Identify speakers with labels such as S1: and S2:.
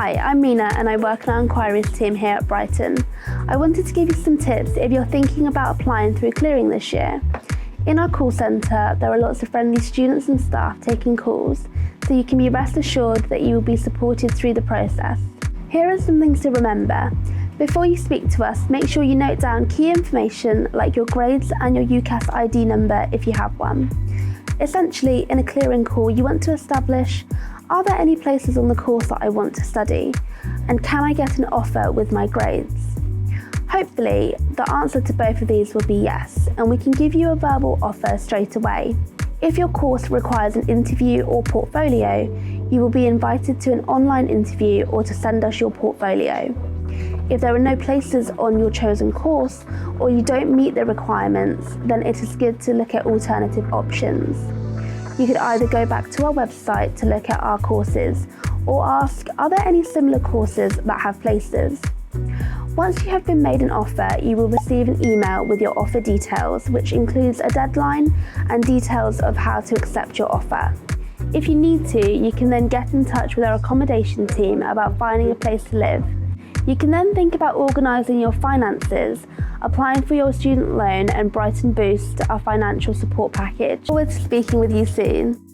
S1: Hi, I'm Mena and I work in our enquiries team here at Brighton. I wanted to give you some tips if you're thinking about applying through clearing this year. In our call centre, there are lots of friendly students and staff taking calls, so you can be rest assured that you will be supported through the process. Here are some things to remember. Before you speak to us, make sure you note down key information like your grades and your UCAS ID number if you have one. Essentially, in a clearing call, you want to establish, are there any places on the course that I want to study? And can I get an offer with my grades? Hopefully, the answer to both of these will be yes, and we can give you a verbal offer straight away. If your course requires an interview or portfolio, you will be invited to an online interview or to send us your portfolio. If there are no places on your chosen course or you don't meet the requirements, then it is good to look at alternative options. You could either go back to our website to look at our courses or ask, are there any similar courses that have places? Once you have been made an offer, you will receive an email with your offer details, which includes a deadline and details of how to accept your offer. If you need to, you can then get in touch with our accommodation team about finding a place to live. You can then think about organising your finances, applying for your student loan and Brighton Boost, our financial support package. Look forward to speaking with you soon.